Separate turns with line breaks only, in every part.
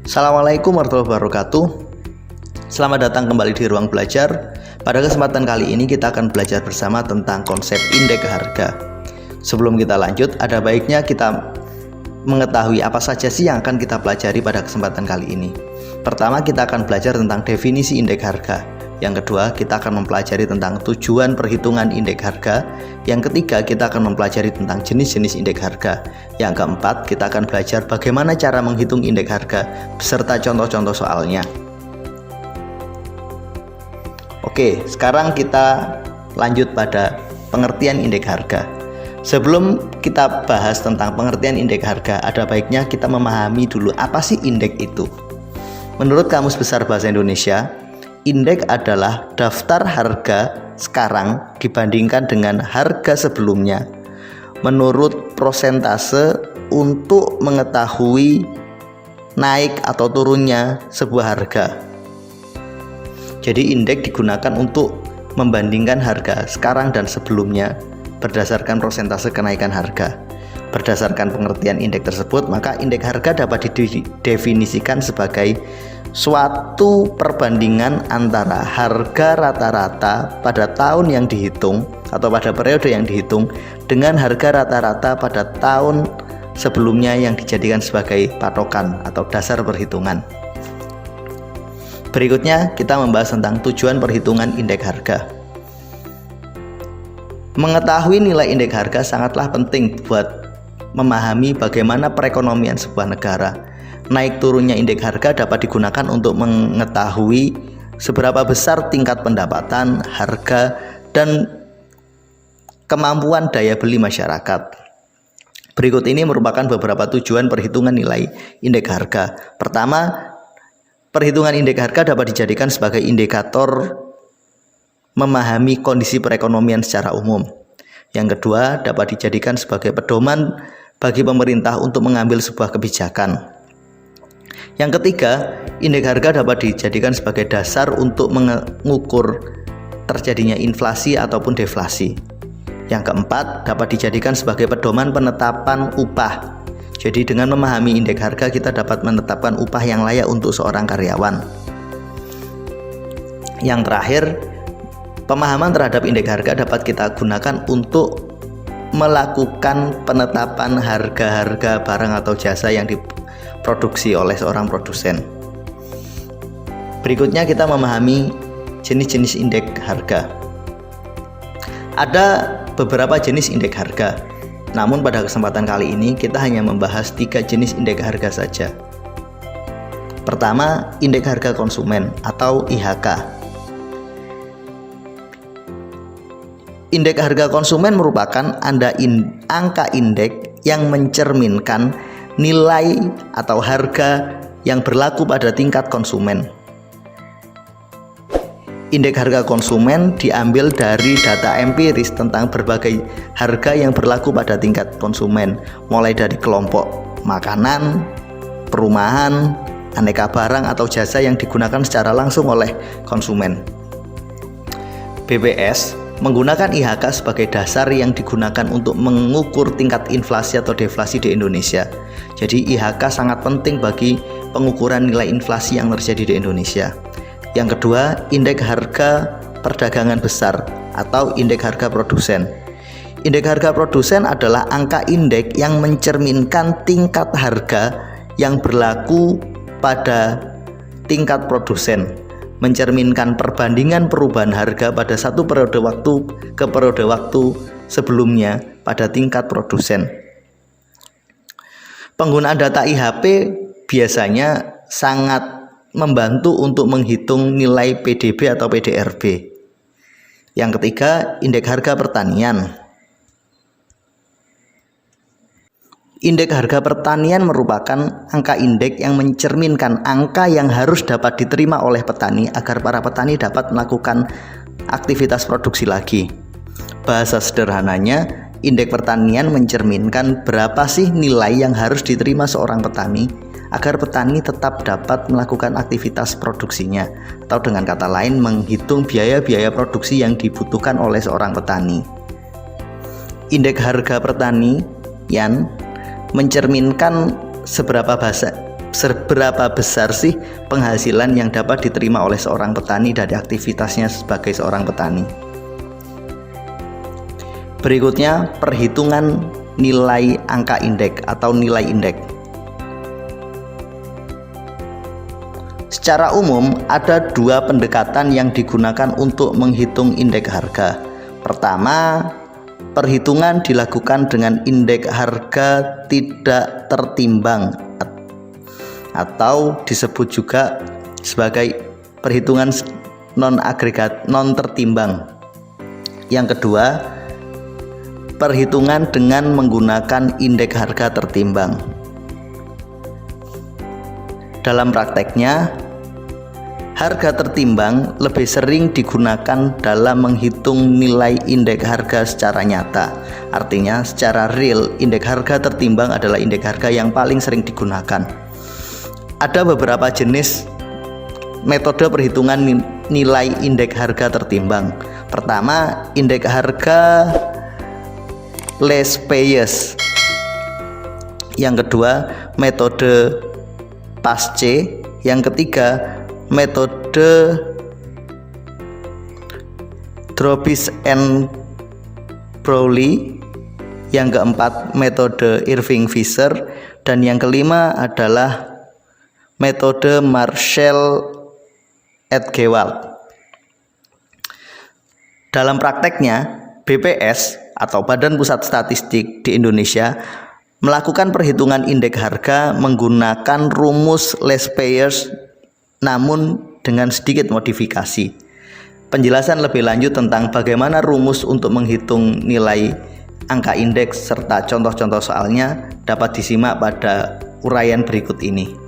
Assalamualaikum warahmatullahi wabarakatuh. Selamat datang kembali di Ruang Belajar. Pada kesempatan kali ini kita akan belajar bersama tentang konsep indeks harga. Sebelum kita lanjut, ada baiknya kita mengetahui apa saja sih yang akan kita pelajari pada kesempatan kali ini. Pertama, kita akan belajar tentang definisi indeks harga. Yang kedua, kita akan mempelajari tentang tujuan perhitungan indeks harga. Yang ketiga, kita akan mempelajari tentang jenis-jenis indeks harga. Yang keempat, kita akan belajar bagaimana cara menghitung indeks harga beserta contoh-contoh soalnya. Oke, sekarang kita lanjut pada pengertian indeks harga. Sebelum kita bahas tentang pengertian indeks harga, ada baiknya kita memahami dulu apa sih indeks itu. Menurut Kamus Besar Bahasa Indonesia, indeks adalah daftar harga sekarang dibandingkan dengan harga sebelumnya menurut prosentase untuk mengetahui naik atau turunnya sebuah harga. Jadi indeks digunakan untuk membandingkan harga sekarang dan sebelumnya berdasarkan prosentase kenaikan harga. Berdasarkan pengertian indeks tersebut, maka indeks harga dapat didefinisikan sebagai suatu perbandingan antara harga rata-rata pada tahun yang dihitung atau pada periode yang dihitung dengan harga rata-rata pada tahun sebelumnya yang dijadikan sebagai patokan atau dasar perhitungan. Berikutnya kita membahas tentang tujuan perhitungan indeks harga. Mengetahui nilai indeks harga sangatlah penting buat memahami bagaimana perekonomian sebuah negara. Naik turunnya indeks harga dapat digunakan untuk mengetahui seberapa besar tingkat pendapatan, harga, dan kemampuan daya beli masyarakat. Berikut ini merupakan beberapa tujuan perhitungan nilai indeks harga. Pertama, perhitungan indeks harga dapat dijadikan sebagai indikator memahami kondisi perekonomian secara umum. Yang kedua, dapat dijadikan sebagai pedoman bagi pemerintah untuk mengambil sebuah kebijakan. Yang ketiga, indeks harga dapat dijadikan sebagai dasar untuk mengukur terjadinya inflasi ataupun deflasi. Yang keempat, dapat dijadikan sebagai pedoman penetapan upah. Jadi dengan memahami indeks harga kita dapat menetapkan upah yang layak untuk seorang karyawan. Yang terakhir, pemahaman terhadap indeks harga dapat kita gunakan untuk melakukan penetapan harga-harga barang atau jasa yang diproduksi oleh seorang produsen. Berikutnya kita memahami jenis-jenis indeks harga. Ada beberapa jenis indeks harga, namun pada kesempatan kali ini kita hanya membahas 3 jenis indeks harga saja. Pertama, indeks harga konsumen atau IHK. Indeks harga konsumen merupakan angka indeks yang mencerminkan nilai atau harga yang berlaku pada tingkat konsumen. Indeks harga konsumen diambil dari data empiris tentang berbagai harga yang berlaku pada tingkat konsumen, mulai dari kelompok makanan, perumahan, aneka barang atau jasa yang digunakan secara langsung oleh konsumen. BPS menggunakan IHK sebagai dasar yang digunakan untuk mengukur tingkat inflasi atau deflasi di Indonesia. Jadi IHK sangat penting bagi pengukuran nilai inflasi yang terjadi di Indonesia. Yang kedua, indeks harga perdagangan besar atau indeks harga produsen. Indeks harga produsen adalah angka indeks yang mencerminkan tingkat harga yang berlaku pada tingkat produsen, mencerminkan perbandingan perubahan harga pada satu periode waktu ke periode waktu sebelumnya pada tingkat produsen. Penggunaan data IHP biasanya sangat membantu untuk menghitung nilai PDB atau PDRB. Yang ketiga, indeks harga pertanian. Indeks harga pertanian merupakan angka indeks yang mencerminkan angka yang harus dapat diterima oleh petani agar para petani dapat melakukan aktivitas produksi lagi. Bahasa sederhananya, indeks pertanian mencerminkan berapa sih nilai yang harus diterima seorang petani agar petani tetap dapat melakukan aktivitas produksinya, atau dengan kata lain menghitung biaya-biaya produksi yang dibutuhkan oleh seorang petani. Indeks harga pertanian mencerminkan seberapa seberapa besar sih penghasilan yang dapat diterima oleh seorang petani dari aktivitasnya sebagai seorang petani. Berikutnya, perhitungan nilai angka indeks atau nilai indeks. Secara umum, ada dua pendekatan yang digunakan untuk menghitung indeks harga. Pertama, perhitungan dilakukan dengan indeks harga tidak tertimbang atau disebut juga sebagai perhitungan non-agregat, non-tertimbang. Yang kedua, perhitungan dengan menggunakan indeks harga tertimbang. Dalam prakteknya, harga tertimbang lebih sering digunakan dalam menghitung nilai indeks harga secara nyata. Artinya, secara real, indeks harga tertimbang adalah indeks harga yang paling sering digunakan. Ada beberapa jenis metode perhitungan nilai indeks harga tertimbang. Pertama, indeks harga less payers. Yang kedua, metode PASC. Yang ketiga, metode Dробis and Broglie. Yang keempat, metode Irving Fisher. Dan yang kelima adalah metode Marshall et Gewalt. Dalam prakteknya, BPS atau Badan Pusat Statistik di Indonesia melakukan perhitungan indeks harga menggunakan rumus less payers, namun dengan sedikit modifikasi. Penjelasan lebih lanjut tentang bagaimana rumus untuk menghitung nilai angka indeks serta contoh-contoh soalnya dapat disimak pada uraian berikut ini.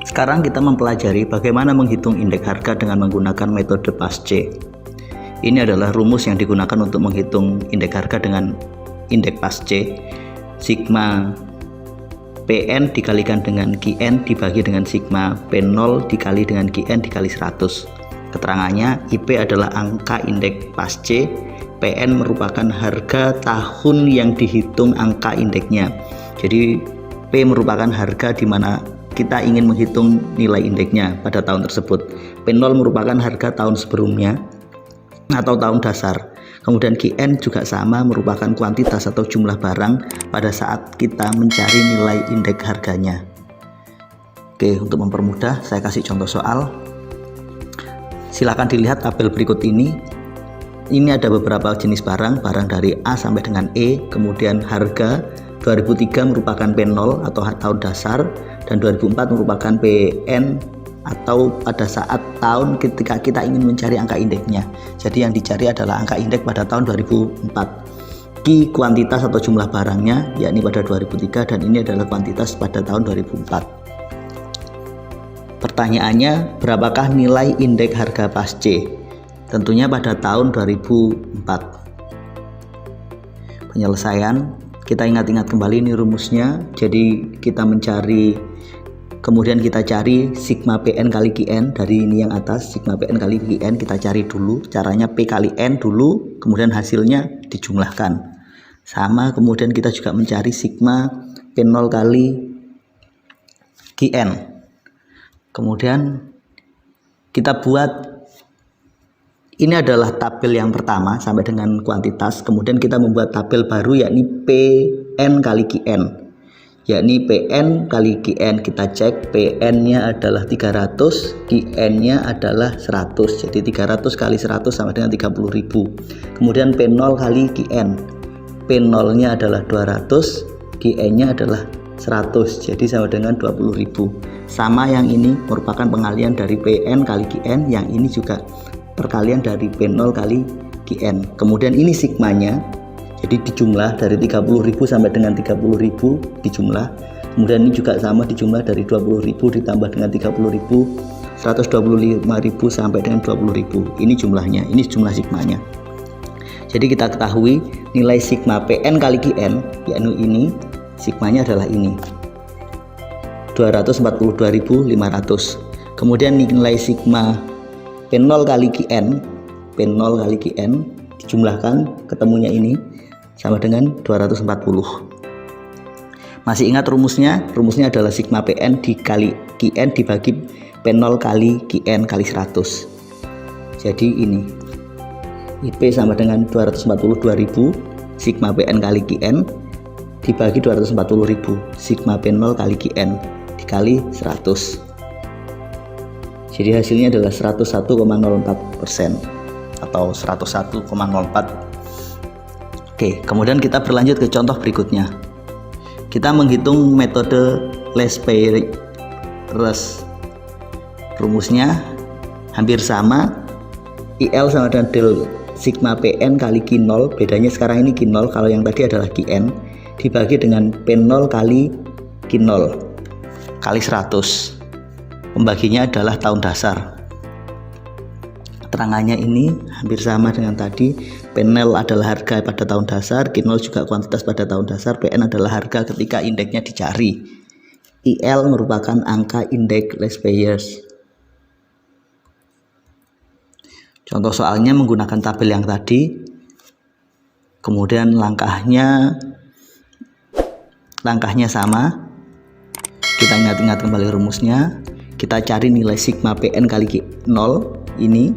Sekarang kita mempelajari bagaimana menghitung indeks harga dengan menggunakan metode PASC. Ini adalah rumus yang digunakan untuk menghitung indeks harga dengan indeks PASC. Sigma PN dikalikan dengan QN dibagi dengan sigma P0 dikali dengan QN dikali 100. Keterangannya, IP adalah angka indeks PASC, PN merupakan harga tahun yang dihitung angka indeksnya. Jadi P merupakan harga di mana kita ingin menghitung nilai indeksnya pada tahun tersebut. P0 merupakan harga tahun sebelumnya atau tahun dasar. Kemudian QN juga sama, merupakan kuantitas atau jumlah barang pada saat kita mencari nilai indeks harganya. Oke, untuk mempermudah saya kasih contoh soal. Silakan dilihat tabel berikut ini. Ini ada beberapa jenis barang dari A sampai dengan E, kemudian harga 2003 merupakan P0 atau tahun dasar, dan 2004 merupakan PN atau pada saat tahun ketika kita ingin mencari angka indeksnya. Jadi yang dicari adalah angka indeks pada tahun 2004. Q kuantitas atau jumlah barangnya yakni pada 2003, dan ini adalah kuantitas pada tahun 2004. Pertanyaannya, berapakah nilai indeks harga PASC? Tentunya pada tahun 2004. Penyelesaian, kita ingat-ingat kembali ini rumusnya. Jadi kita mencari, kemudian kita cari sigma PN kali QN dari ini yang atas, sigma PN kali QN kita cari dulu. Caranya P kali N dulu, kemudian hasilnya dijumlahkan. Sama, kemudian kita juga mencari sigma P0 kali QN. Kemudian kita buat, ini adalah tabel yang pertama sampai dengan kuantitas. Kemudian kita membuat tabel baru yakni PN kali QN, yakni PN kali QN. Kita cek PN nya adalah 300, QN nya adalah 100. Jadi 300 kali 100 sama dengan 30.000. Kemudian P0 kali QN, P0 nya adalah 200, QN nya adalah 100, jadi sama dengan 20.000. Sama, yang ini merupakan pengalian dari PN kali QN, yang ini juga perkalian dari P0 kali QN. Kemudian ini sigmanya, jadi dijumlah dari 30.000 sampai dengan 30.000 dijumlah. Kemudian ini juga sama, dijumlah dari 20.000 ditambah dengan 30.000, 125.000 sampai dengan 20.000. Ini jumlahnya, ini jumlah sigmanya. Jadi kita ketahui nilai sigma PN kali QN, yakni ini, sigmanya adalah ini, 242.500. Kemudian nilai sigma P0 kali QN, P0 kali QN dijumlahkan ketemunya ini sama dengan 240. Masih ingat rumusnya? Rumusnya adalah sigma PN dikali Qn dibagi P0 kali Qn kali 100. Jadi ini IP sama dengan 242.000 sigma PN kali Qn dibagi 240.000 sigma P0 kali Qn dikali 100. Jadi hasilnya adalah 101,04% atau 101,04. Oke, kemudian kita berlanjut ke contoh berikutnya. Kita menghitung metode Lesch-Peyre. Rumusnya hampir sama. IL sama dengan del sigma PN kali Q0, bedanya sekarang ini Q0, kalau yang tadi adalah Qn, dibagi dengan P0 kali Q0 kali 100. Pembaginya adalah tahun dasar. Keterangannya ini hampir sama dengan tadi. P0 adalah harga pada tahun dasar, Q0 juga kuantitas pada tahun dasar, PN adalah harga ketika indeksnya dicari. IL merupakan angka indeks Lesch-Peyre. Contoh soalnya menggunakan tabel yang tadi. Kemudian langkahnya sama. Kita ingat-ingat kembali rumusnya. Kita cari nilai sigma PN kali Q0 ini,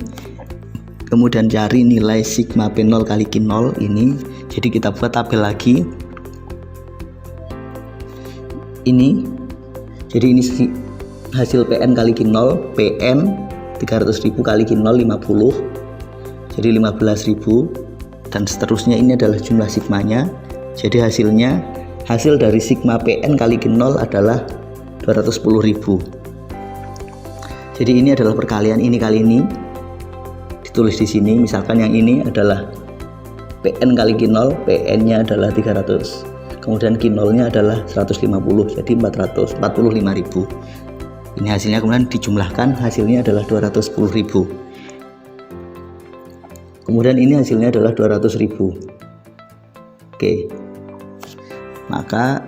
kemudian cari nilai sigma P0 kali Q0 ini. Jadi kita buat tabel lagi ini. Jadi ini hasil PN kali Q0, PN 300.000 kali Q0 50, jadi 15.000, dan seterusnya. Ini adalah jumlah sigmanya. Jadi hasil dari sigma PN kali Q0 adalah 210.000. Jadi ini adalah perkalian ini kali ini, ditulis di sini. Misalkan yang ini adalah PN kali Q0, PN-nya adalah 300, kemudian Q0-nya adalah 150, jadi 445.000. Ini hasilnya, kemudian dijumlahkan, hasilnya adalah 210.000. Kemudian ini hasilnya adalah 200.000. Oke, maka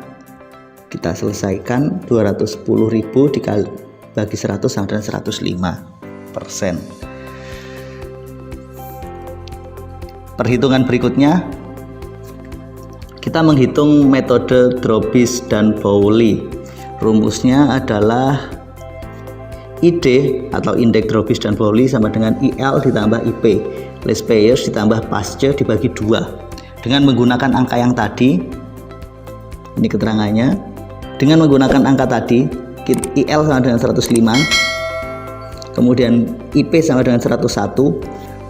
kita selesaikan 210.000 dikali bagi 100 sama dengan 105%. Perhitungan berikutnya, kita menghitung metode Drobis dan Pauli. Rumusnya adalah ID atau indeks Drobis dan Pauli sama dengan IL ditambah IP Lesch-Peyre ditambah Pasche dibagi 2. Dengan menggunakan angka yang tadi, ini keterangannya. Dengan menggunakan angka tadi, IL sama dengan 105, kemudian IP sama dengan 101,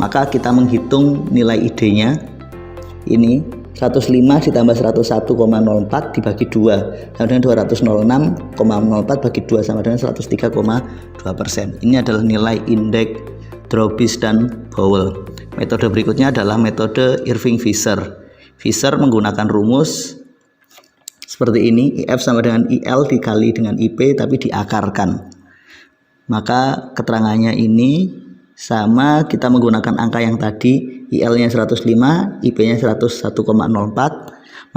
maka kita menghitung nilai ID-nya. Ini 105 ditambah 101,04 dibagi 2 sama dengan 206,04 bagi 2 sama dengan 103,2%. Ini adalah nilai indeks Drobis dan Pauli. Metode berikutnya adalah metode Irving-Fisher. Fisher menggunakan rumus seperti ini, IF sama dengan IL dikali dengan IP tapi diakarkan. Maka keterangannya ini sama, kita menggunakan angka yang tadi, IL-nya 105, IP-nya 101,04,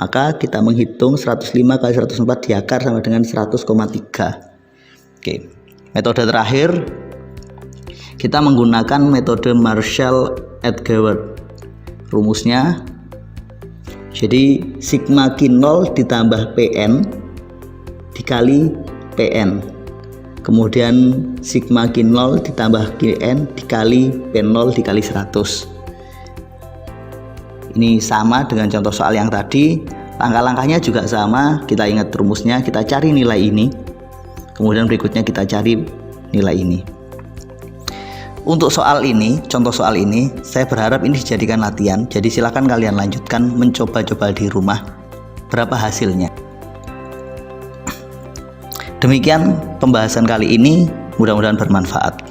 maka kita menghitung 105 kali 104 diakar sama dengan 100,3. Oke, metode terakhir kita menggunakan metode Marshall-Edgeworth. Rumusnya, jadi sigma Q0 ditambah PN dikali PN, kemudian sigma Q0 ditambah Qn dikali P0 dikali 100. Ini sama dengan contoh soal yang tadi. Langkah-langkahnya juga sama. Kita ingat rumusnya, kita cari nilai ini, kemudian berikutnya kita cari nilai ini. Untuk soal ini, contoh soal ini, saya berharap ini dijadikan latihan. Jadi silakan kalian lanjutkan mencoba-coba di rumah. Berapa hasilnya? Demikian pembahasan kali ini, mudah-mudahan bermanfaat.